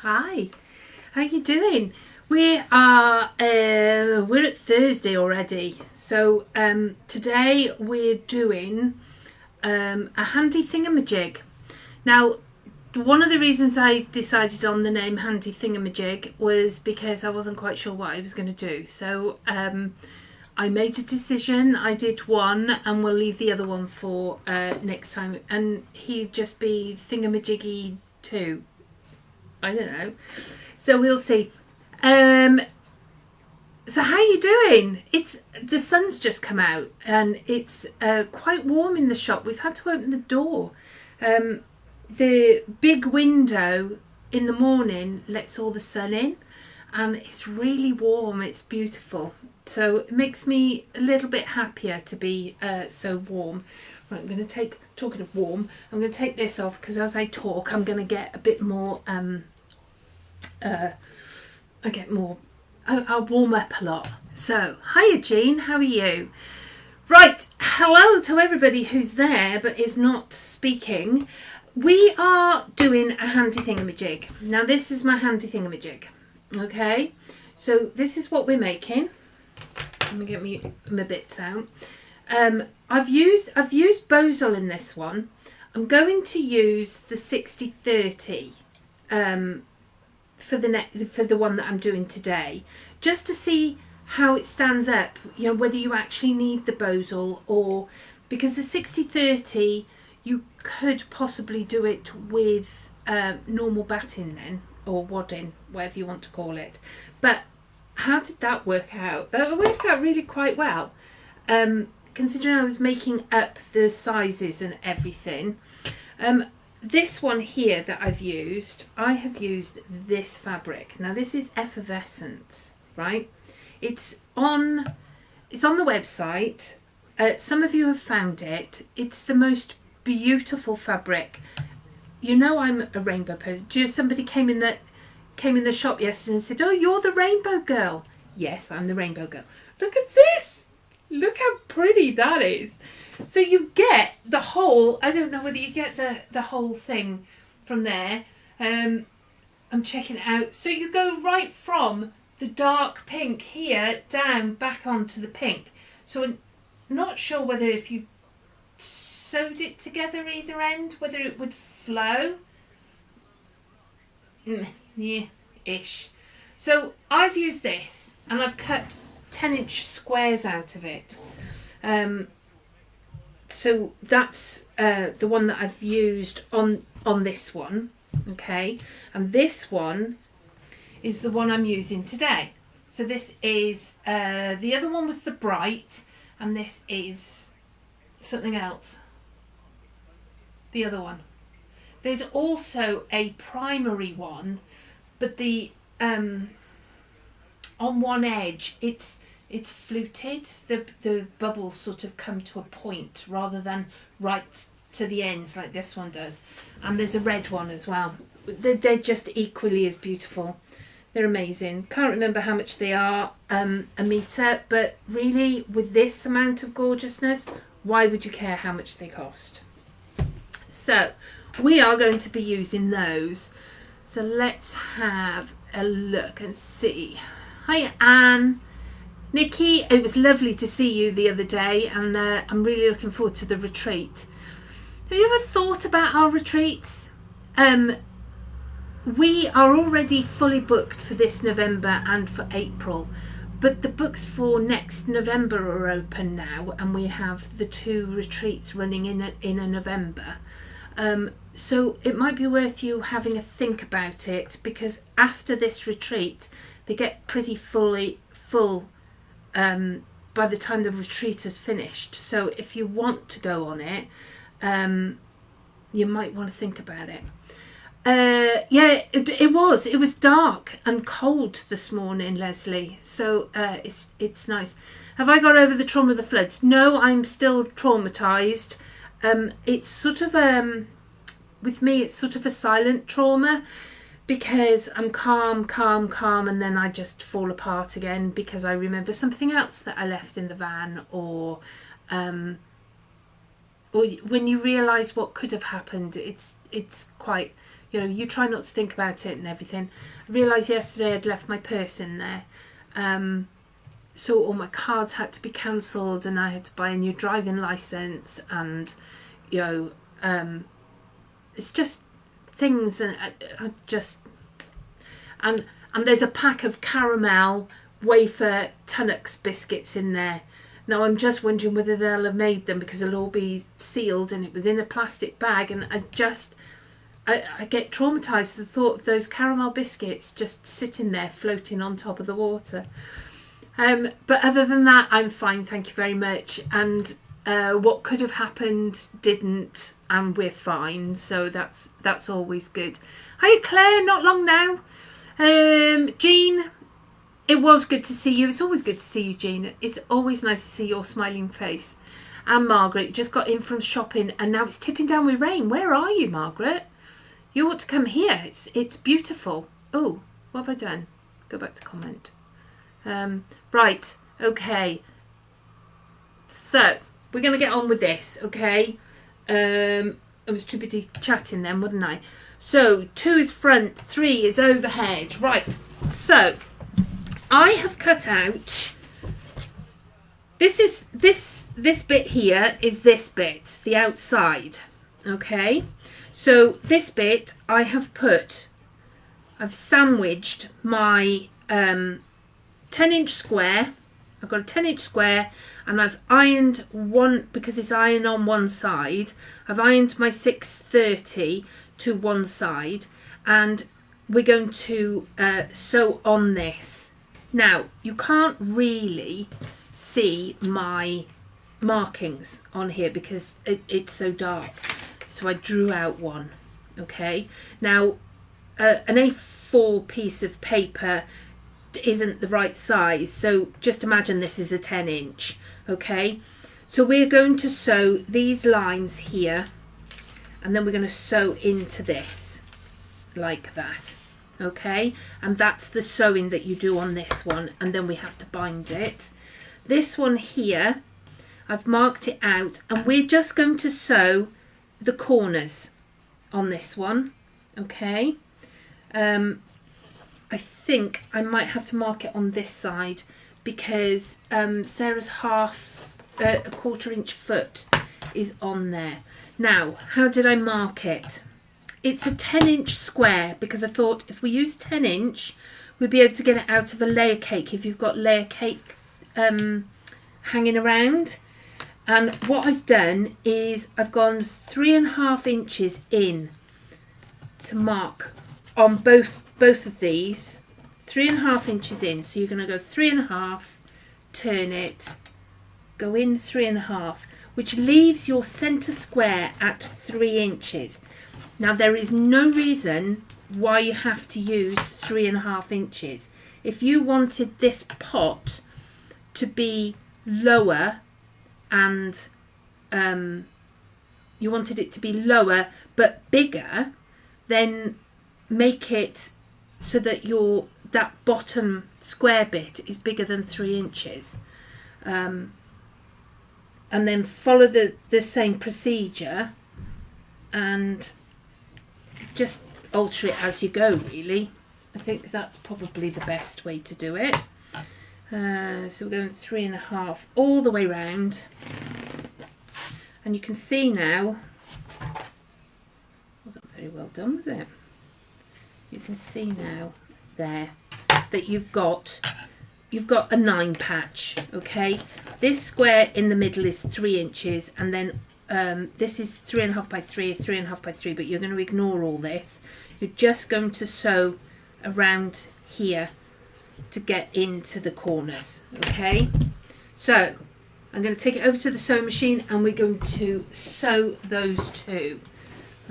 Hi, how you doing? We're at Thursday already, so today we're doing a handy thingamajig. Now, one of the reasons I decided on the name Handy Thingamajig was because I wasn't quite sure what I was going to do. So I made a decision. I did one, and we'll leave the other one for next time. And he'd just be Thingamajiggy 2. I don't know. So we'll see. So how you doing? The sun's just come out and it's quite warm in the shop. We've had to open the door. The big window in the morning lets all the sun in, and it's really warm. It's beautiful. So it makes me a little bit happier to be so warm. Right, I'm going to talking of warm, I'm going to take this off because as I talk I'm going to get a bit more I'll warm up a lot. So, hiya Jean, how are you? Right, hello to everybody who's there but is not speaking. We are doing a handy thingamajig. Now this is my handy thingamajig. Okay, so this is what we're making. Let me get my bits out. I've used Bosal in this one. I'm going to use the 60/30 for the one that I'm doing today, just to see how it stands up, you know, whether you actually need the Bosal, or because the 60/30 you could possibly do it with normal batting then, or wadding, whatever you want to call it. But how did that work out? That worked out really quite well, considering I was making up the sizes and everything. This one here that I have used this fabric. Now this is Effervescence, right? It's on the website. Some of you have found it. It's the most beautiful fabric. You know I'm a rainbow person. Just somebody came in the shop yesterday and said, "Oh, you're the rainbow girl." Yes, I'm the rainbow girl. Look at this. Look how pretty that is. So you get the whole, I don't know whether you get the whole thing from there. I'm checking it out. So you go right from the dark pink here down back onto the pink. So I'm not sure whether if you sewed it together either end, whether it would flow. Yeah-ish. So I've used this and I've cut 10-inch squares out of it. So that's the one that I've used on this one, okay? And this one is the one I'm using today. So this is, the other one was the bright, and this is something else. The other one. There's also a primary one, but the on one edge it's fluted. The bubbles sort of come to a point rather than right to the ends like this one does. And there's a red one as well. They're just equally as beautiful. They're amazing. Can't remember how much they are a metre, but really with this amount of gorgeousness, why would you care how much they cost? So we are going to be using those. So let's have a look and see. Hi Anne. Nikki, it was lovely to see you the other day, and I'm really looking forward to the retreat. Have you ever thought about our retreats? We are already fully booked for this November and for April, but the books for next November are open now, and we have the 2 retreats running in a November. So it might be worth you having a think about it, because after this retreat they get pretty full by the time the retreat is finished. So if you want to go on it, you might want to think about it. Yeah, it was dark and cold this morning, Leslie, so it's nice. Have I got over the trauma of the floods? No, I'm still traumatized. It's sort of with me it's sort of a silent trauma, because I'm calm, and then I just fall apart again because I remember something else that I left in the van, or when you realise what could have happened, it's quite you know, you try not to think about it and everything. I realised yesterday I'd left my purse in there. So all my cards had to be cancelled, and I had to buy a new driving licence, and, you know, it's just things, and I just... And there's a pack of caramel wafer Tunnocks biscuits in there. Now I'm just wondering whether they'll have made them, because they'll all be sealed, and it was in a plastic bag, and I get traumatised at the thought of those caramel biscuits just sitting there floating on top of the water. But other than that, I'm fine, thank you very much. And what could have happened didn't, and we're fine, so that's always good. Hiya Claire, not long now. Jean, it was good to see you. It's always good to see you, Jean. It's always nice to see your smiling face. And Margaret just got in from shopping, and now it's tipping down with rain. Where are you, Margaret? You ought to come here. It's beautiful. Oh, what have I done? Go back to comment. Right, okay. So we're going to get on with this, okay? I was too busy chatting then, wasn't I? So 2 is front, 3 is overhead. Right, so I have cut out, this bit here is this bit, the outside, okay? So this bit I've sandwiched my 10-inch square. I've got a 10-inch square, and I've ironed one, because it's iron on one side, I've ironed my 630 to one side, and we're going to sew on this. Now you can't really see my markings on here because it's so dark, so I drew out one. Okay, now an A4 piece of paper isn't the right size, so just imagine this is a 10-inch. Okay, so we're going to sew these lines here, and then we're going to sew into this like that. Okay, and that's the sewing that you do on this one, and then we have to bind it. This one here, I've marked it out, and we're just going to sew the corners on this one. Okay, I think I might have to mark it on this side, because Sarah's a 1/4-inch foot is on there. Now, how did I mark it? It's a 10-inch square, because I thought if we use 10-inch, we'd be able to get it out of a layer cake if you've got layer cake hanging around. And what I've done is I've gone 3.5 inches in to mark on both of these, 3.5 inches in. So you're going to go 3.5, turn it, go in 3.5, which leaves your centre square at 3 inches. Now there is no reason why you have to use 3.5 inches. If you wanted this pot to be lower, and you wanted it to be lower but bigger, then make it so that that bottom square bit is bigger than 3 inches. And then follow the same procedure and just alter it as you go, really. I think that's probably the best way to do it. So we're going 3.5 all the way round, and you can see now, wasn't very well done, was it? You can see now there that you've got a 9 patch. Okay, this square in the middle is 3 inches, and then this is 3.5 by 3, 3.5 by 3, but you're going to ignore all this. You're just going to sew around here to get into the corners. Okay, so I'm going to take it over to the sewing machine, and we're going to sew those two.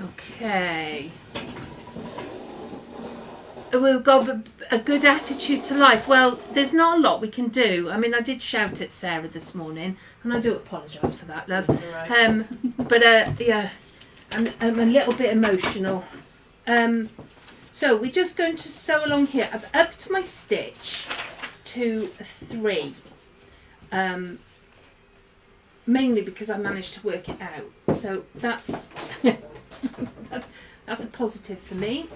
Okay, we've got a good attitude to life. Well, there's not a lot we can do. I mean, I did shout at Sarah this morning, and I do apologise for that, love. That's all right. But yeah, I'm a little bit emotional. So we're just going to sew along here. I've upped my stitch to 3, mainly because I managed to work it out. So that's That's a positive for me.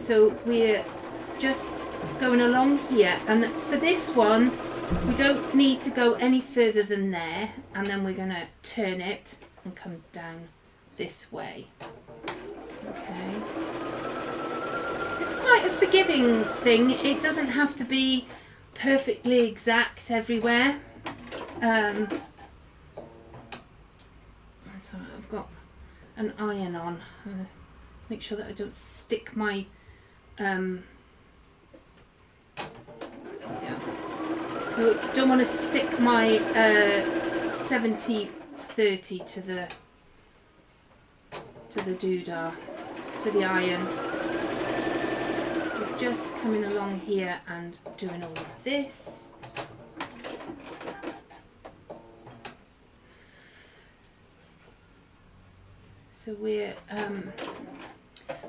So we're just going along here, and for this one we don't need to go any further than there, and then we're going to turn it and come down this way. Okay, it's quite a forgiving thing. It doesn't have to be perfectly exact everywhere. So I've got an iron on. Make sure that I don't stick my don't want to stick my 70-30 to the doodah, to the iron. So we're just coming along here and doing all of this. So we're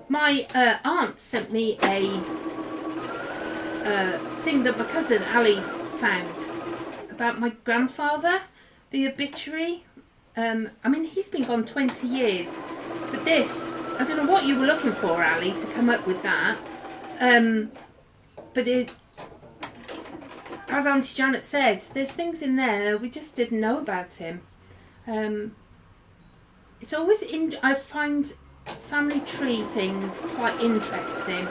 my aunt sent me a thing that my cousin Ali found about my grandfather, the obituary. I mean, he's been gone 20 years, but this, I don't know what you were looking for, Ali, to come up with that. But it, as Auntie Janet said, there's things in there we just didn't know about him. It's always I find family tree things quite interesting.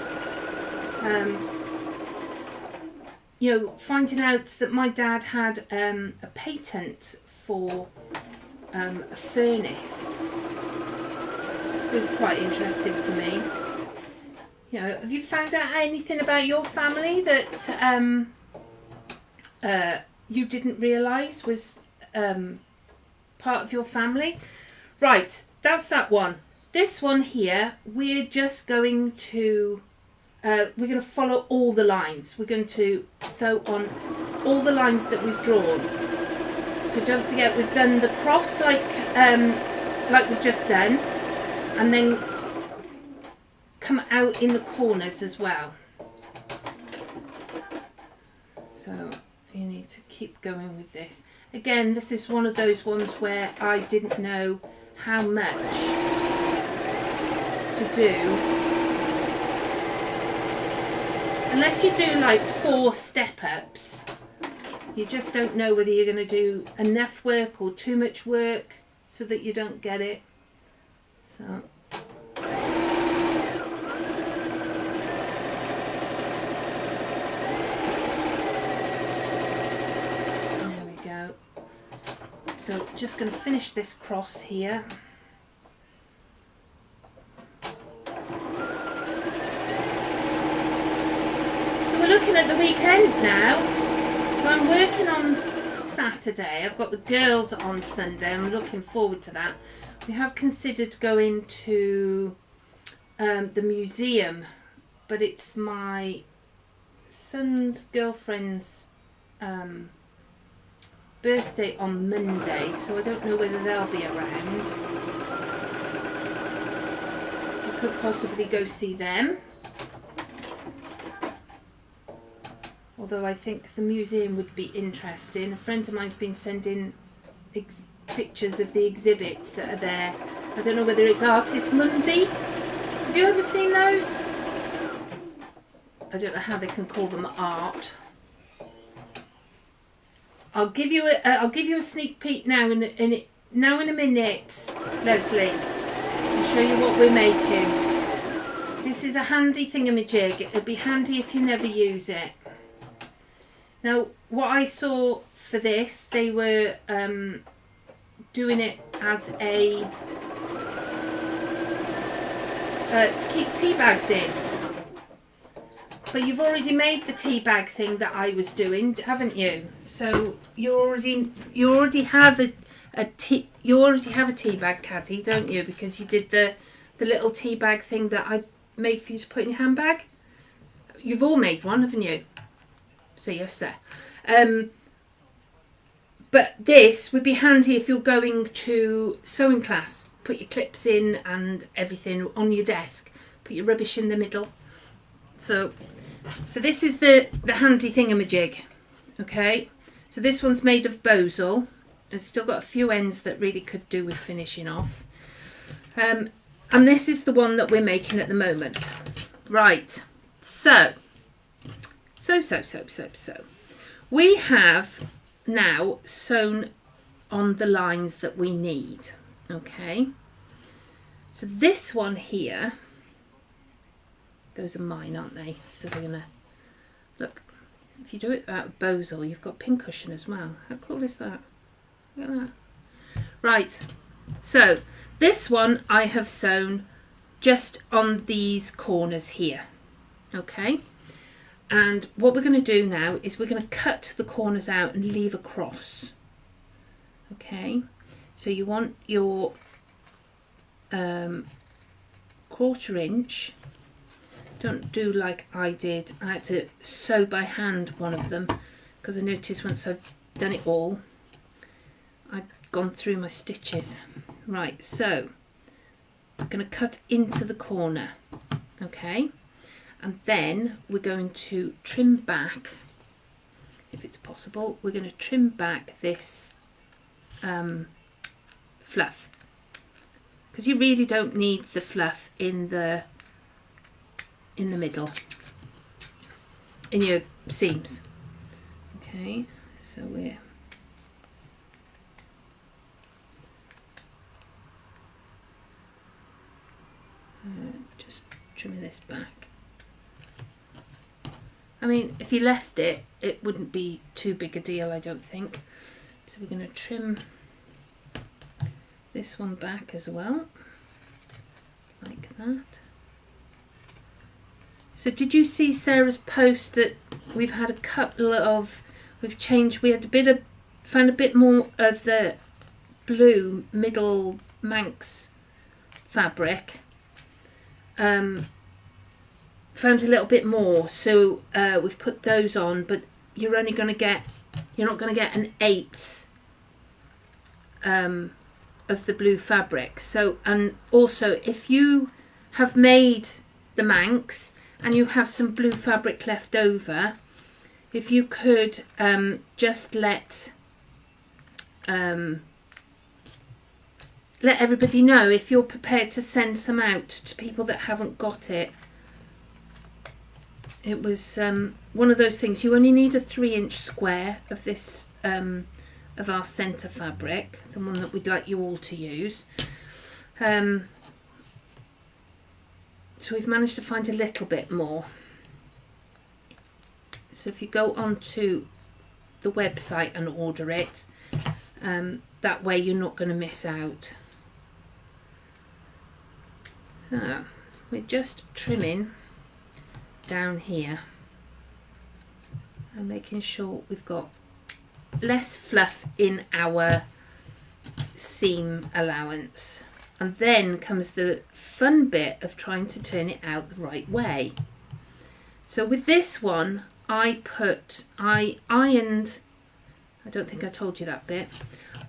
You know, finding out that my dad had a patent for a furnace was quite interesting for me. You know, have you found out anything about your family that you didn't realise was part of your family? Right, that's that one. This one here, we're just going to follow all the lines. We're going to sew on all the lines that we've drawn. So don't forget, we've done the cross like we've just done, and then come out in the corners as well. So you need to keep going with this. Again, this is one of those ones where I didn't know how much to do. Unless you do like 4 step-ups, you just don't know whether you're going to do enough work or too much work so that you don't get it. So there we go. So just going to finish this cross here. Looking at the weekend now, so I'm working on Saturday. I've got the girls on Sunday. I'm looking forward to that. We have considered going to the museum, but it's my son's girlfriend's birthday on Monday, so I don't know whether they'll be around. I could possibly go see them. Although I think the museum would be interesting. A friend of mine's been sending pictures of the exhibits that are there. I don't know whether it's Artist Mundi. Have you ever seen those? I don't know how they can call them art. I'll give you a sneak peek now in a minute, Leslie. I'll show you what we're making. This is a handy thingamajig. It'll be handy if you never use it. Now, what I saw for this, they were doing it as a to keep tea bags in. But you've already made the tea bag thing that I was doing, haven't you? So you already have a tea bag caddy, don't you? Because you did the little tea bag thing that I made for you to put in your handbag. You've all made one, haven't you? So yes, there. But this would be handy if you're going to sewing class. Put your clips in and everything on your desk. Put your rubbish in the middle. So this is the handy thingamajig. Okay. So this one's made of bosal. It's still got a few ends that really could do with finishing off. And this is the one that we're making at the moment. Right, so we have now sewn on the lines that we need. Okay, so this one here, those are mine, aren't they? So we're gonna look. If you do it out of Bosal, you've got pincushion as well. How cool is that? Look at that. Right, so this one I have sewn just on these corners here. Okay, and what we're going to do now is we're going to cut the corners out and leave a cross. Okay, so you want your 1/4 inch. Don't do like I did. I had to sew by hand one of them because I noticed once I've done it all, I'd gone through my stitches. Right, so I'm going to cut into the corner. Okay, and then we're going to trim back, if it's possible, we're going to trim back this fluff, because you really don't need the fluff in the middle, in your seams. Okay, so we're just trimming this back. I mean, if you left it, it wouldn't be too big a deal, I don't think. So we're going to trim this one back as well, like that. So did you see Sarah's post that we've had a couple of, we had found a bit more of the blue middle Manx fabric. Found a little bit more, so we've put those on, but you're not going to get an 1/8 of the blue fabric. So, and also if you have made the Manx and you have some blue fabric left over, if you could just let everybody know if you're prepared to send some out to people that haven't got it. It was one of those things, you only need a 3-inch square of this of our centre fabric, the one that we'd like you all to use. So we've managed to find a little bit more. So if you go onto the website and order it, that way you're not going to miss out. So we're just trimming down here and making sure we've got less fluff in our seam allowance. And then comes the fun bit of trying to turn it out the right way. So with this one, I ironed, I don't think I told you that bit,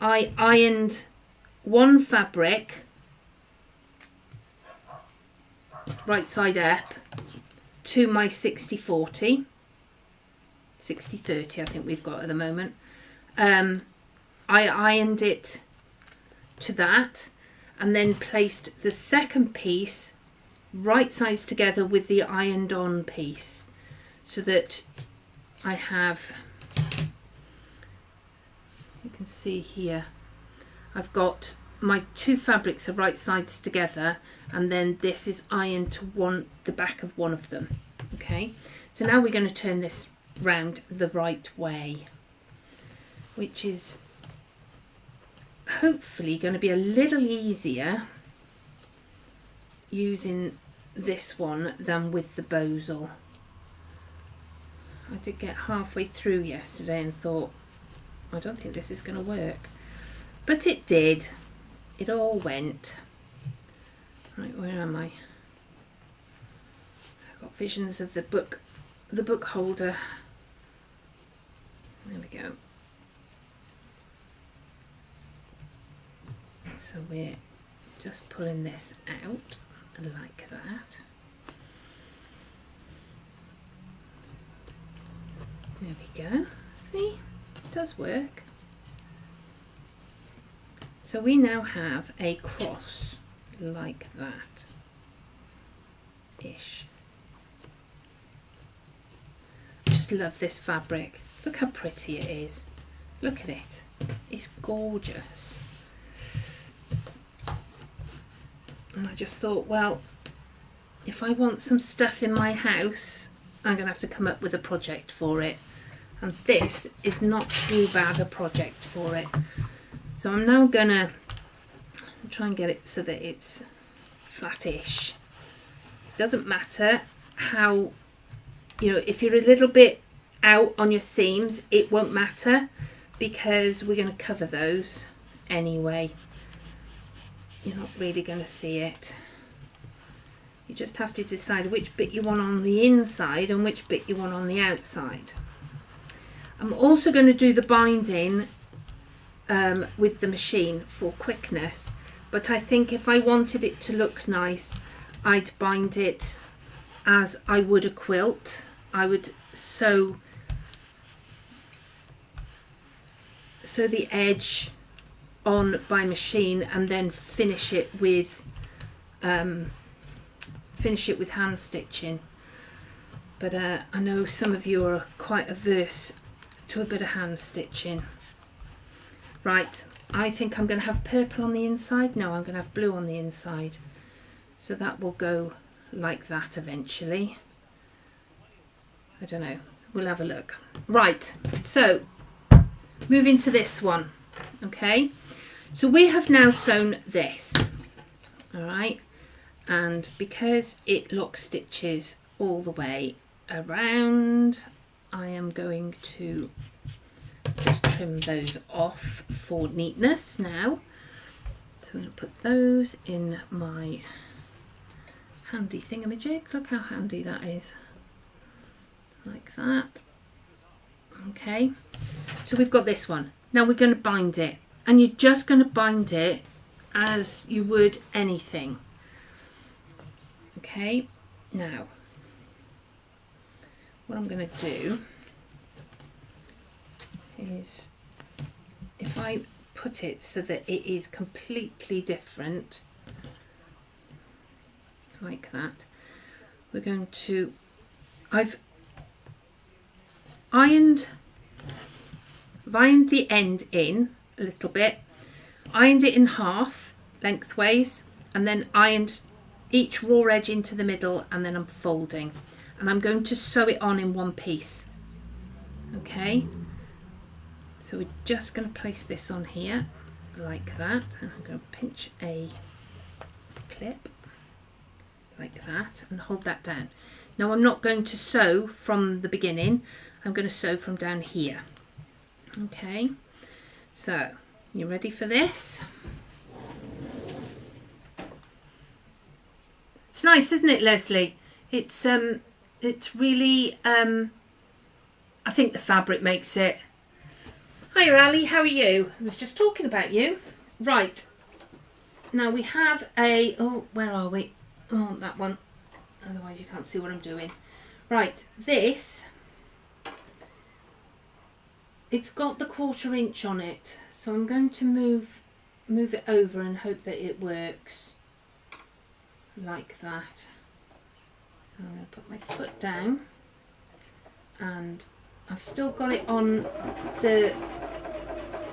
I ironed one fabric right side up to my 60/40, 60/30 I think we've got at the moment. I ironed it to that and then placed the second piece right sides together with the ironed on piece, so that I have, you can see here, I've got my two fabrics are right sides together, and then this is ironed to the back of one of them. Okay, so now we're going to turn this round the right way, which is hopefully going to be a little easier using this one than with the Bosal. I did get halfway through yesterday and thought, I don't think this is going to work, but it did. It all went. Right, where am I? I've got visions of the book holder. There we go. So we're just pulling this out like that. There we go. See, it does work. So we now have a cross like that ish. Just love this fabric. Look how pretty it is. Look at it. It's gorgeous. And I just thought, well, if I want some stuff in my house, I'm going to have to come up with a project for it. And this is not too bad a project for it. So I'm now going to try and get it so that it's flattish. Doesn't matter how, if you're a little bit out on your seams, it won't matter because we're going to cover those anyway. You're not really going to see it. You just have to decide which bit you want on the inside and which bit you want on the outside. I'm also going to do the binding with the machine for quickness, but I think if I wanted it to look nice, I'd bind it as I would a quilt. I would sew the edge on by machine and then finish it with hand stitching. But I know some of you are quite averse to a bit of hand stitching. Right, I think I'm going to have purple on the inside. No, I'm going to have blue on the inside. So that will go like that eventually. I don't know. We'll have a look. Right, so moving to this one. Okay, so we have now sewn this. All right, and because it lock stitches all the way around, I am going to just trim those off for neatness now. So I'm going to put those in my handy thingamajig. Look how handy that is. Like that. Okay, so we've got this one. Now we're going to bind it, and you're just going to bind it as you would anything. Okay, now what I'm going to do is, if I put it so that it is completely different, like that, we're going to, I've ironed the end in a little bit, ironed it in half lengthways, and then ironed each raw edge into the middle, and then I'm folding, and I'm going to sew it on in one piece. Okay, so we're just going to place this on here like that, and I'm going to pinch a clip like that and hold that down. Now I'm not going to sew from the beginning, I'm going to sew from down here. Okay, so you ready for this? It's nice, isn't it, Leslie? It's really I think the fabric makes it. Hiya Ali, how are you? I was just talking about you. Right, now we have a, oh, where are we? Oh, that one, otherwise you can't see what I'm doing. Right, this, it's got the 1/4 inch on it, so I'm going to move it over and hope that it works like that. So I'm going to put my foot down, and I've still got it on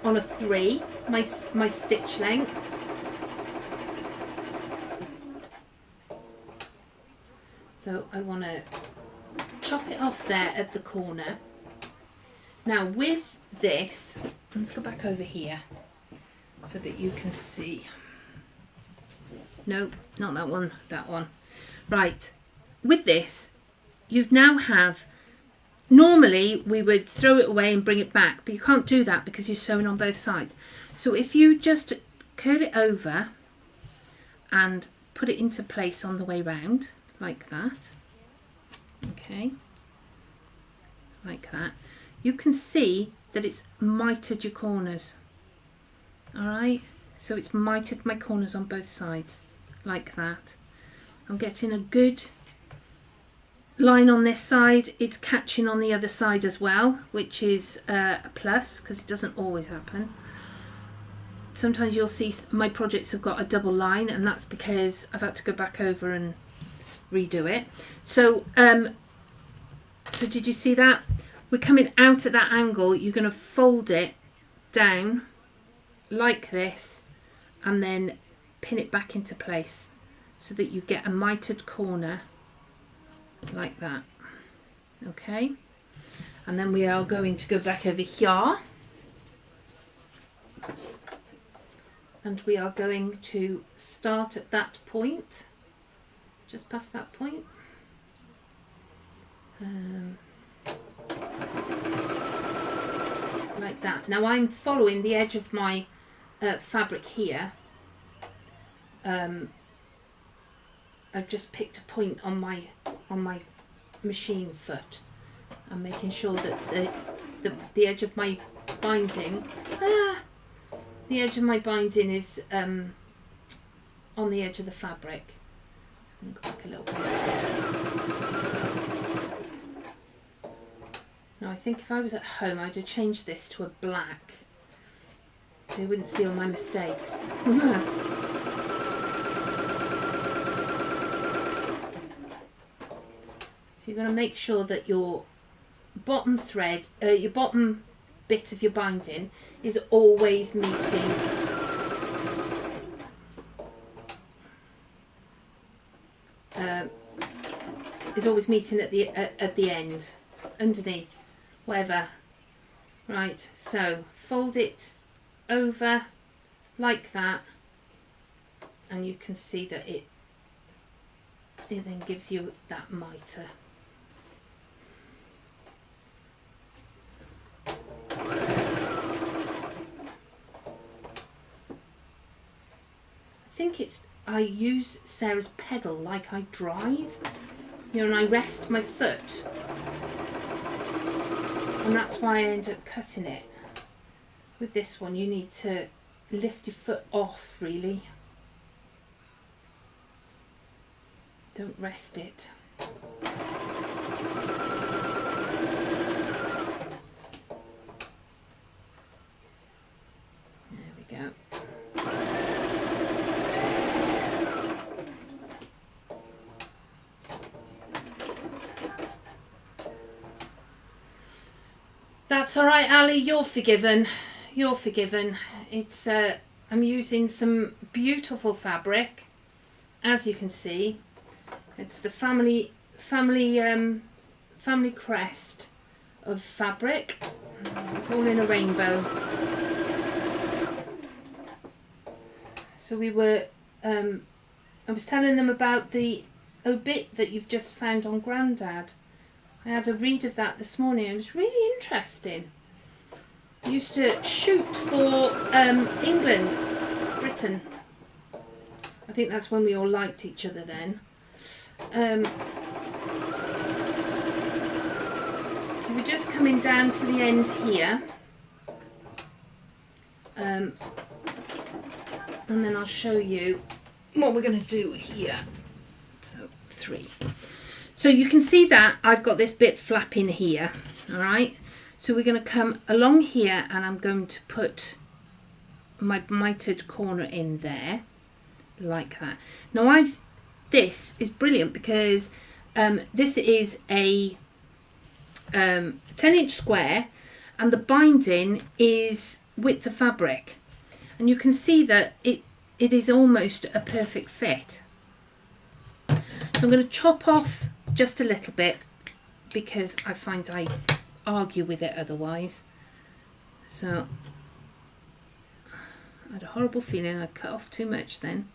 a 3, my stitch length. So I want to chop it off there at the corner. Now with this, let's go back over here so that you can see. No, not that one, that one. Right, with this, you now have, normally we would throw it away and bring it back, but you can't do that because you're sewing on both sides. So if you just curl it over and put it into place on the way round, like that, okay, like that, you can see that it's mitered your corners. All right, so it's mitered my corners on both sides like that. I'm getting a good line on this side. It's catching on the other side as well, which is a plus because it doesn't always happen. sometimes you'll see my projects have got a double line, and that's because I've had to go back over and redo it. So so did you see that? We're coming out at that angle. You're going to fold it down like this and then pin it back into place so that you get a mitered corner like that. Okay, and then we are going to go back over here and we are going to start at that point, just past that point. Like that. Now I'm following the edge of my fabric here. I've just picked a point on my machine foot. I'm making sure that the edge of my binding, the edge of my binding is on the edge of the fabric. So I'm going to go back a little bit. Now I think if I was at home I'd have changed this to a black so you wouldn't see all my mistakes. So you're going to make sure that your bottom thread, your bottom bit of your binding is always meeting at the end, underneath, whatever. Right, so fold it over like that, and you can see that it then gives you that mitre. I use Sarah's pedal like I drive, you know, and I rest my foot, and that's why I end up cutting it. With this one you need to lift your foot off, really, don't rest it. There we go. That's all right, Ali, you're forgiven. You're forgiven. It's I'm using some beautiful fabric, as you can see. It's the family crest of fabric. It's all in a rainbow. So we were I was telling them about the obit that you've just found on Grandad. I had a read of that this morning. It was really interesting. I used to shoot for England, Britain. I think that's when we all liked each other then. So we're just coming down to the end here. And then I'll show you what we're going to do here. So 3. So you can see that I've got this bit flapping here, all right? So we're going to come along here and I'm going to put my mitered corner in there, like that. Now this is brilliant because this is a 10-inch square and the binding is with the fabric. And you can see that it is almost a perfect fit. So I'm going to chop off just a little bit because I find I argue with it otherwise. So I had a horrible feeling I'd cut off too much then.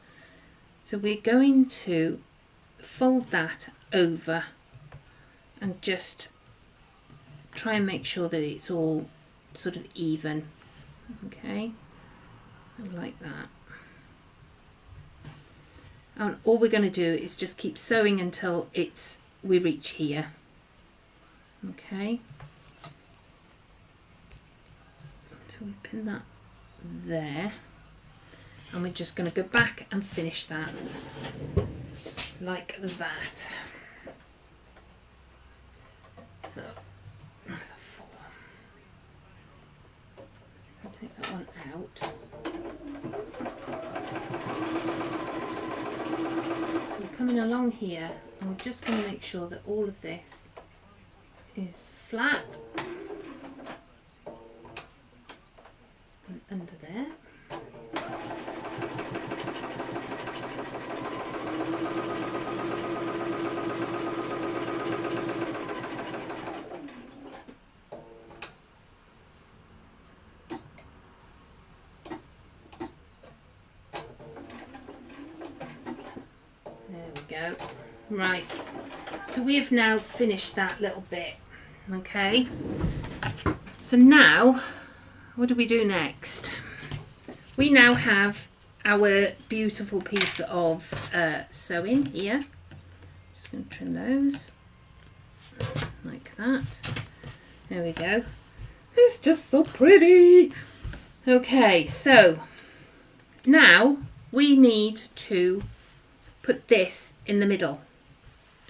So we're going to fold that over and just try and make sure that it's all sort of even. Okay, like that. And all we're going to do is just keep sewing until we reach here. Okay, so we pin that there, and we're just going to go back and finish that like that. So that's a 4. I'll take that one out. coming along here, and we're just going to make sure that all of this is flat and under there. Go. Right, so we have now finished that little bit. Okay, so now what do we do next? We now have our beautiful piece of sewing here. Just going to trim those like that. There we go. It's just so pretty. Okay, so now we need to put this in the middle.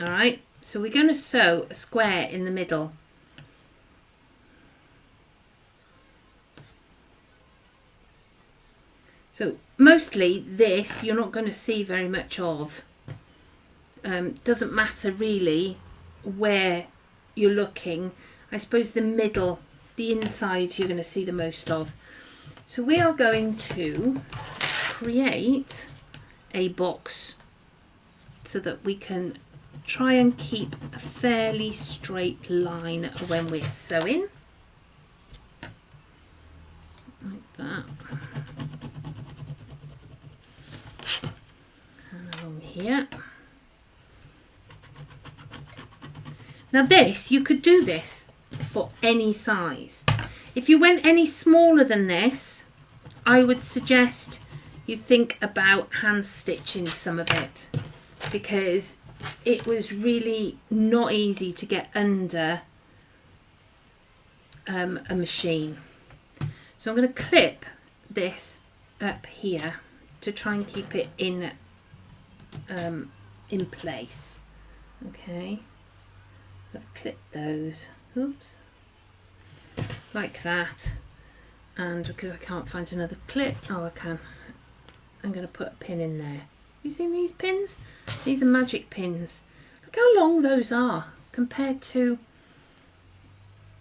All right, so we're going to sew a square in the middle. So mostly this you're not going to see very much of. Doesn't matter really where you're looking. I suppose the middle, the inside, you're going to see the most of. So we are going to create a box so that we can try and keep a fairly straight line when we're sewing. Like that. And along here. Now this, you could do this for any size. If you went any smaller than this, I would suggest you think about hand stitching some of it, because it was really not easy to get under a machine. So I'm going to clip this up here to try and keep it in place. Okay, so I've clipped those, oops, like that, and because I can't find another clip, oh I can, I'm going to put a pin in there. You seen these pins? These are magic pins. Look how long those are compared to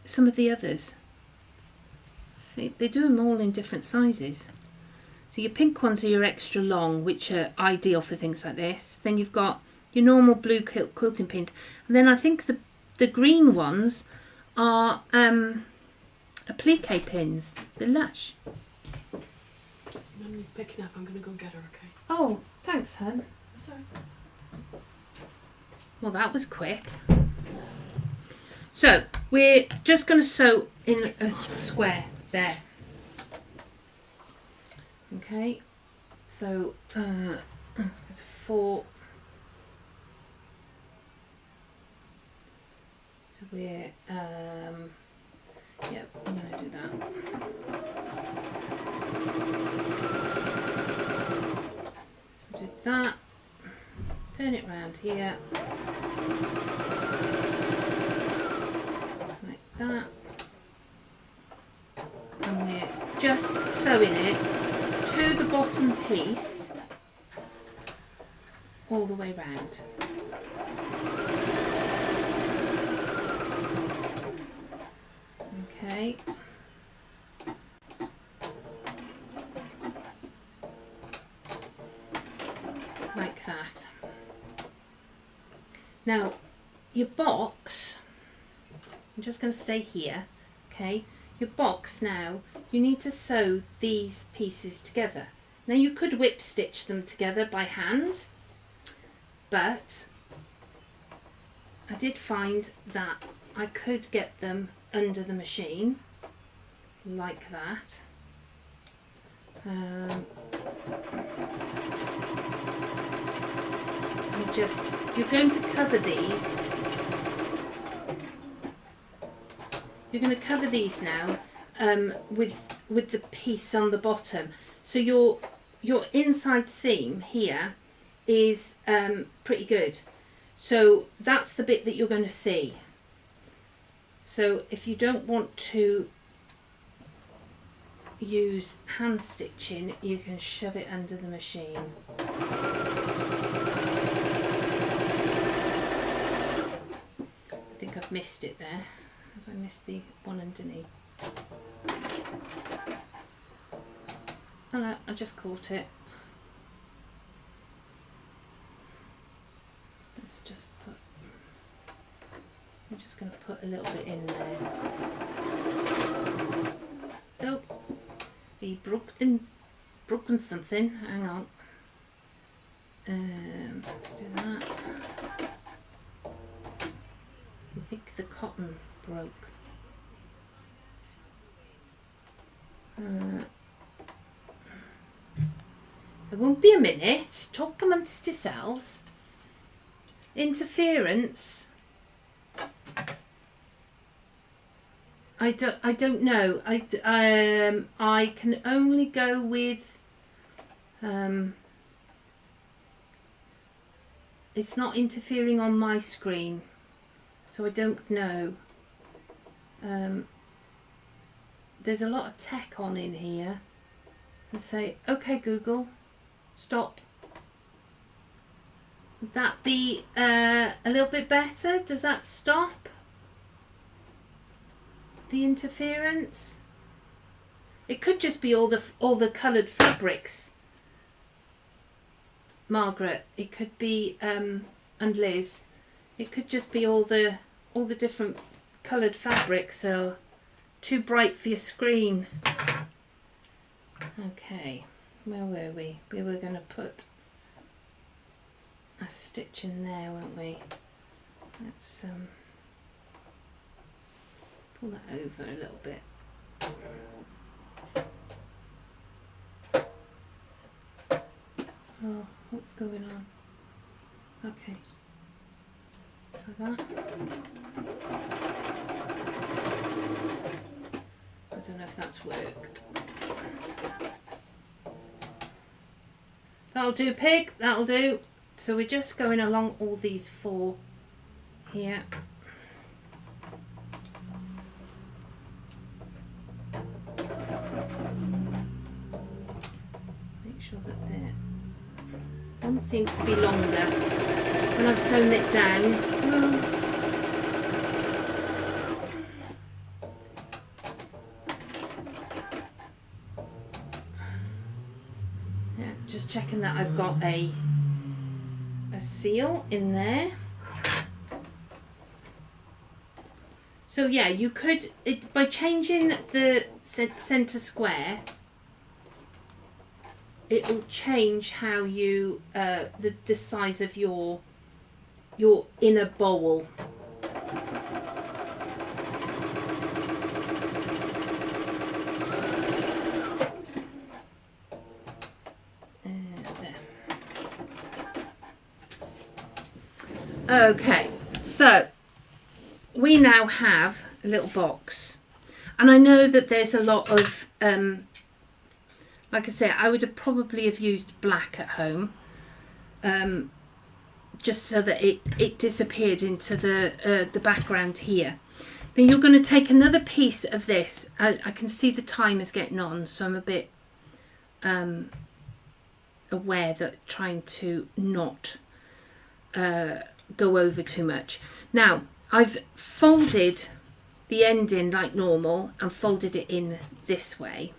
some of the others. See, they do them all in different sizes. So your pink ones are your extra long, which are ideal for things like this. Then you've got your normal blue quilting pins. And then I think the green ones are applique pins. They're lush. Mummy's picking up. I'm going to go get her, okay? Oh, thanks, hun. Sorry. Well, that was quick. So we're just going to sew in a square there. Okay, so let's go to 4. So we're yeah, I'm going to do that. So we do that. Turn it round here. Like that. And we're just sewing it to the bottom piece all the way round. Okay. Like that. Now, your box, I'm just going to stay here, okay? Your box now, you need to sew these pieces together. Now you could whip stitch them together by hand, but I did find that I could get them under the machine like that. You're going to cover these. You're going to cover these now with the piece on the bottom. So your inside seam here is pretty good. So that's the bit that you're going to see. So if you don't want to use hand stitching, you can shove it under the machine. I've missed it there. Have I missed the one underneath? Oh no, I just caught it. Let's just put, I'm just going to put a little bit in there. Oh, we broken something. Hang on. Do that. I think the cotton broke. There won't be a minute. Talk amongst yourselves. Interference. I don't know. I can only go with it's not interfering on my screen, so I don't know. There's a lot of tech on in here. And say, okay Google, stop. Would that be a little bit better? Does that stop the interference? It could just be all the coloured fabrics, Margaret. It could be and Liz. It could just be all the different coloured fabrics are too bright for your screen. Okay, where were we? We were going to put a stitch in there, weren't we? Let's pull that over a little bit. Oh, what's going on? Okay. Like that. I don't know if that's worked. That'll do, pig. That'll do. So we're just going along all these four here. Make sure that one seems to be longer when I've sewn it down. Yeah, just checking that I've got a seal in there. So yeah, you could, by changing the centre square, it will change how you the size of your inner bowl. There. Okay, so we now have a little box, and I know that there's a lot of like I say, I would have probably have used black at home, just so that it disappeared into the background here. Then you're going to take another piece of this. I can see the time is getting on, so I'm a bit aware that trying to not go over too much. Now I've folded the end in like normal and folded it in this way.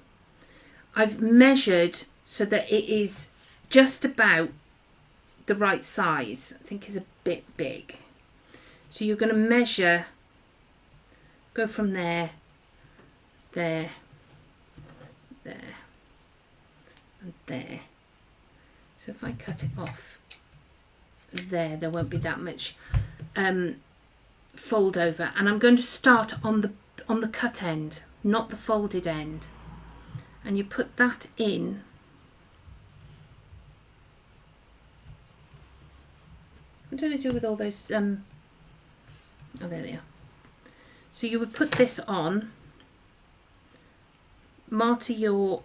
I've measured so that it is just about the right size. I think it's a bit big. So you're going to measure, go from there, there, there, and there. So if I cut it off there won't be that much fold over. And I'm going to start on the cut end, not the folded end. And you put that in. What did I do with all those? Oh, there they are. So you would put this on. Mitre your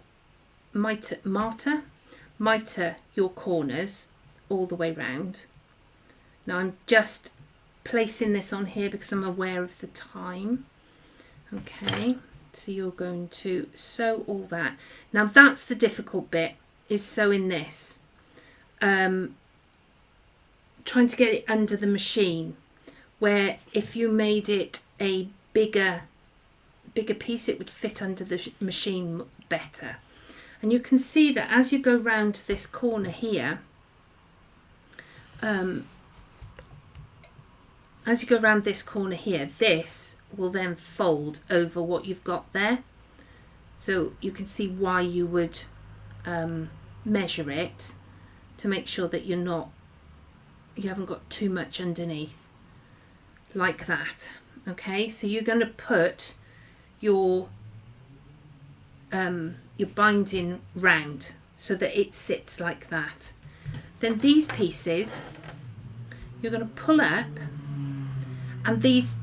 corners all the way round. Now I'm just placing this on here because I'm aware of the time. Okay. So you're going to sew all that. Now that's the difficult bit, is sewing this. Trying to get it under the machine. where if you made it a bigger piece, it would fit under the machine better. And you can see that as you go round this corner here, as you go around this corner here, this will then fold over what you've got there. So you can see why you would measure it to make sure that you haven't got too much underneath, like that. Okay, so you're going to put your binding round so that it sits like that. Then these pieces you're going to pull up, and these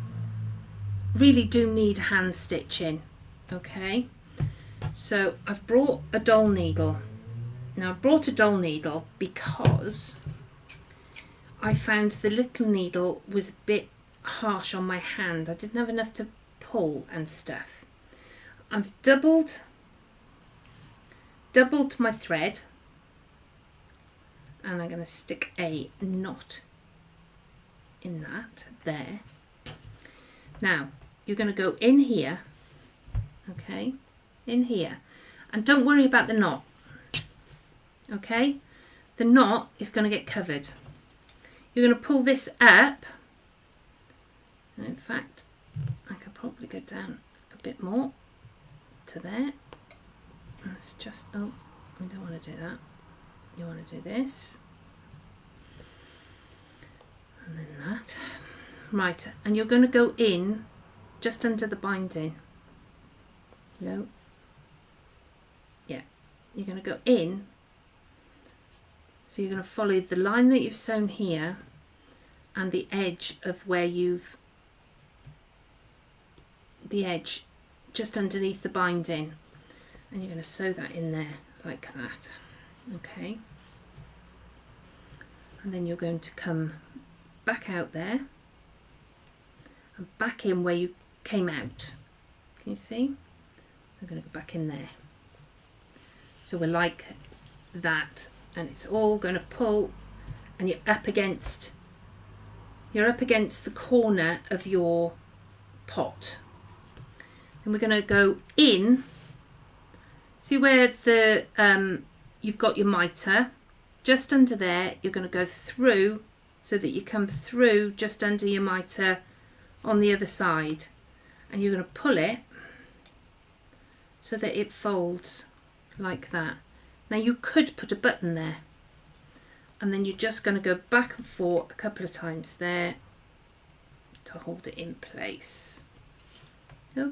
really do need hand stitching. Okay, so I've brought a doll needle. Now I brought a doll needle because I found the little needle was a bit harsh on my hand. I didn't have enough to pull and stuff. I've doubled my thread, and I'm going to stick a knot in that there. Now you're going to go in here, okay, in here, and don't worry about the knot. Okay, the knot is going to get covered. You're going to pull this up. In fact, I could probably go down a bit more to there. Let's just, oh, we don't want to do that. You want to do this. And then that. Right, and you're going to go in just under the binding. No. Yeah, you're going to go in. So you're going to follow the line that you've sewn here and the edge of where the edge just underneath the binding, and you're going to sew that in there like that. Okay, and then you're going to come back out there and back in where you came out. Can you see? I'm going to go back in there. So we're like that, and it's all going to pull, and you're up against the corner of your pot. And we're going to go in. See where the you've got your mitre just under there. You're going to go through so that you come through just under your mitre on the other side, and you're going to pull it so that it folds like that. Now you could put a button there, and then you're just going to go back and forth a couple of times there to hold it in place. Yep.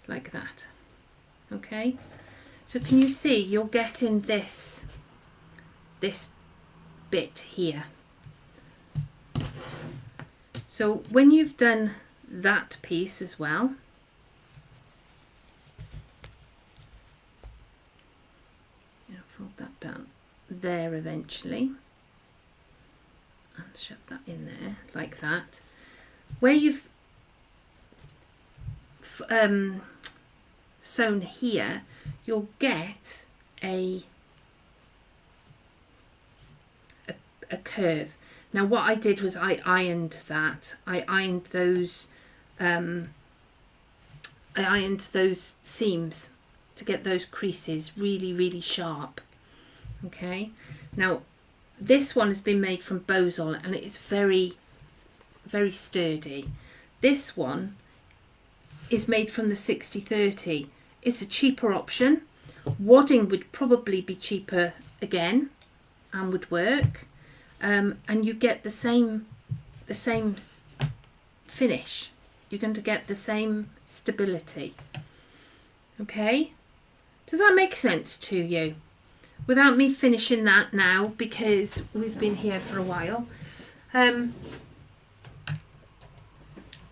Like that. Okay, so can you see you're getting this bit here? So when you've done that piece as well, fold that down there eventually and shove that in there like that. Where you've sewn here, you'll get a curve. Now what I did was I ironed that. I ironed those seams to get those creases really sharp. Okay, now this one has been made from Bozal, and it's very sturdy. This one is made from the 60/30. It's a cheaper option. Wadding would probably be cheaper again and would work, and you get the same finish. You're going to get the same stability. Okay, does that make sense to you? Without me finishing that now, because we've been here for a while,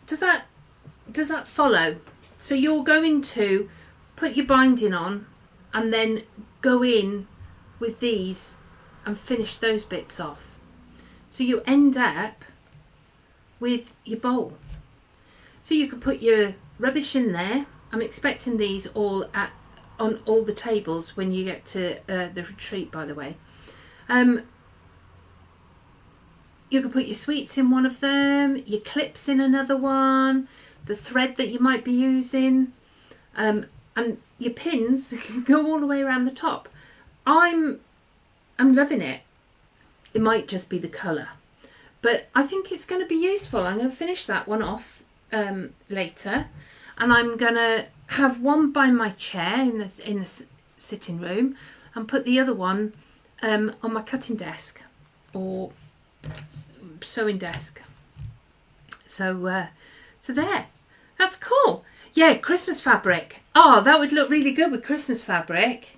does that follow? So you're going to put your binding on and then go in with these and finish those bits off, so you end up with your bowl. So you could put your rubbish in there. I'm expecting these all on all the tables when you get to the retreat, by the way. you could put your sweets in one of them, your clips in another one, the thread that you might be using, and your pins can go all the way around the top. I'm loving it. It might just be the colour, but I think it's going to be useful. I'm going to finish that one off later, and I'm going to have one by my chair in the sitting room, and put the other one on my cutting desk or sewing desk. So there, that's cool. Yeah, Christmas fabric. Oh, that would look really good with Christmas fabric.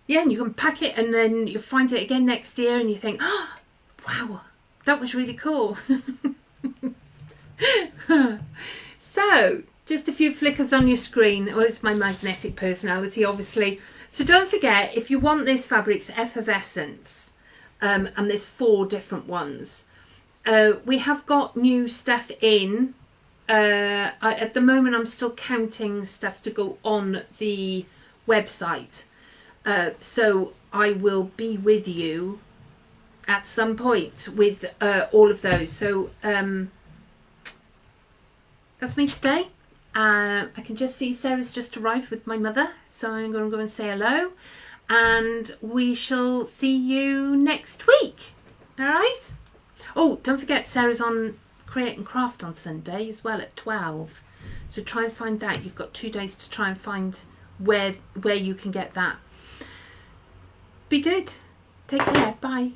Yeah, and you can pack it and then you find it again next year and you think, oh, wow, that was really cool. So, just a few flickers on your screen. Well, it's my magnetic personality, obviously. So don't forget, if you want this fabric, it's Effervescence. And there's 4 different ones. We have got new stuff in. At the moment, I'm still counting stuff to go on the website. So I will be with you at some point with all of those. So that's me today. I can just see Sarah's just arrived with my mother, so I'm going to go and say hello, and we shall see you next week. All right. Oh, don't forget, Sarah's on Create and Craft on Sunday as well at 12. So try and find that. You've got 2 days to try and find where you can get that. Be good. Take care. Bye.